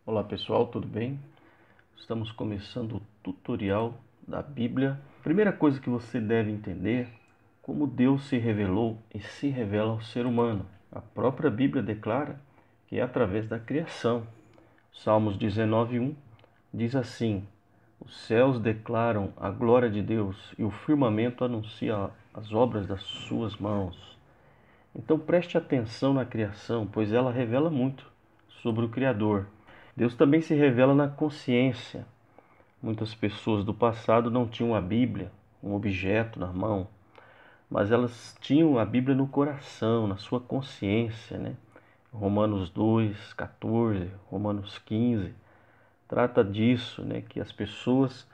Olá pessoal, tudo bem? Estamos começando o tutorial da Bíblia. Primeira coisa que você deve entender, como Deus se revelou e se revela ao ser humano. A própria Bíblia declara que é através da criação. Salmos 19:1 diz assim: os céus declaram a glória de Deus e o firmamento anuncia as obras das suas mãos. Então preste atenção na criação, pois ela revela muito sobre o Criador. Deus também se revela na consciência. Muitas pessoas do passado não tinham a Bíblia, um objeto na mão, mas elas tinham a Bíblia no coração, na sua consciência, né? Romanos 2:14, Romanos 15, trata disso, né? Que as pessoas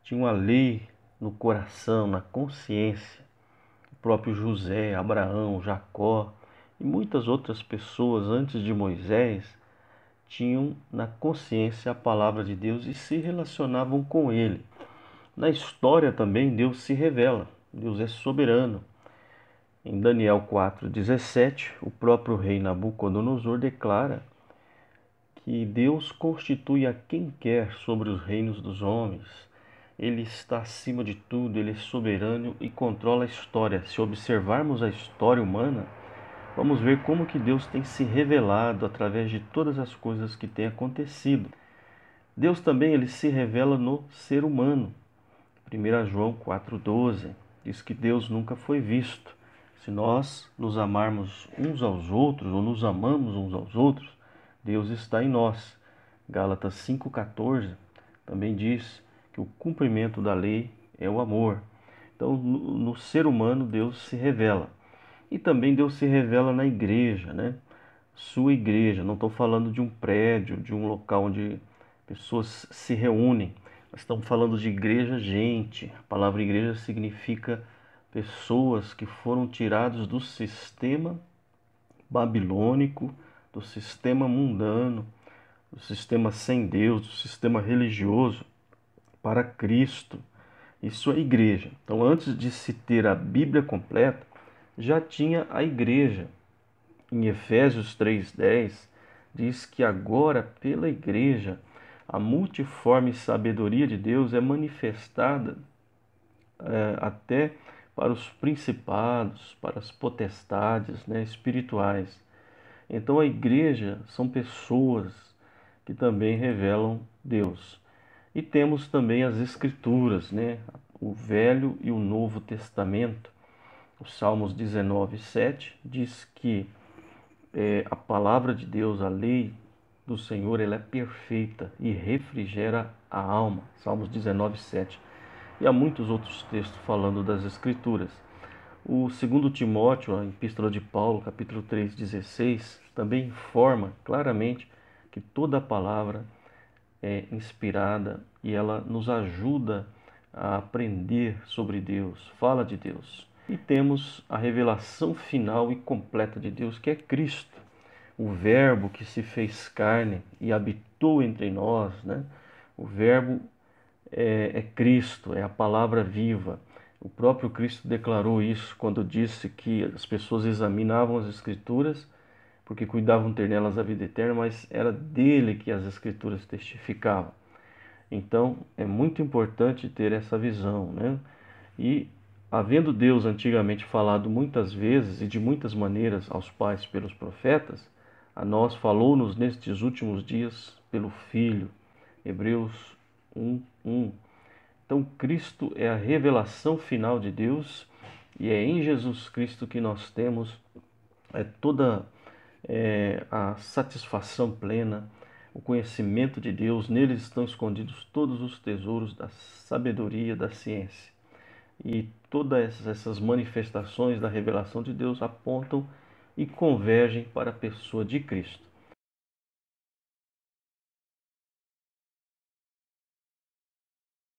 tinham a lei no coração, na consciência. O próprio José, Abraão, Jacó e muitas outras pessoas antes de Moisés tinham na consciência a palavra de Deus e se relacionavam com ele. Na história também Deus se revela, Deus é soberano. Em Daniel 4:17, o próprio rei Nabucodonosor declara que Deus constitui a quem quer sobre os reinos dos homens. Ele está acima de tudo, ele é soberano e controla a história. Se observarmos a história humana, vamos ver como que Deus tem se revelado através de todas as coisas que têm acontecido. Deus também ele se revela no ser humano. 1 João 4:12 diz que Deus nunca foi visto. Se nós nos amarmos uns aos outros ou nos amamos uns aos outros, Deus está em nós. Gálatas 5:14 também diz que o cumprimento da lei é o amor. Então, no ser humano, Deus se revela. E também Deus se revela na igreja, né? Sua igreja. Não estou falando de um prédio, de um local onde pessoas se reúnem. Nós estamos falando de igreja, gente. A palavra igreja significa pessoas que foram tiradas do sistema babilônico, do sistema mundano, do sistema sem Deus, do sistema religioso, para Cristo. Isso é igreja. Então, antes de se ter a Bíblia completa, já tinha a igreja. Em Efésios 3:10, diz que agora, pela igreja, a multiforme sabedoria de Deus é manifestada até para os principados, para as potestades, né, espirituais. Então a igreja são pessoas que também revelam Deus. E temos também as Escrituras, né, o Velho e o Novo Testamento. O Salmos 19:7 diz que a palavra de Deus, a lei do Senhor, ela é perfeita e refrigera a alma. Salmos 19:7. E há muitos outros textos falando das Escrituras. O 2 Timóteo, a Epístola de Paulo, capítulo 3:16, também informa claramente que toda a palavra é inspirada e ela nos ajuda a aprender sobre Deus, fala de Deus. E temos a revelação final e completa de Deus, que é Cristo, o Verbo que se fez carne e habitou entre nós, né? O Verbo é Cristo, é a palavra viva. O próprio Cristo declarou isso quando disse que as pessoas examinavam as Escrituras porque cuidavam ter nelas a vida eterna, mas era dele que as Escrituras testificavam. Então, é muito importante ter essa visão, né? E, havendo Deus antigamente falado muitas vezes e de muitas maneiras aos pais pelos profetas, a nós falou-nos nestes últimos dias pelo Filho. Hebreus 1:1. Então, Cristo é a revelação final de Deus e é em Jesus Cristo que nós temos toda a satisfação plena, o conhecimento de Deus. Neles estão escondidos todos os tesouros da sabedoria, da ciência. E todas essas manifestações da revelação de Deus apontam e convergem para a pessoa de Cristo.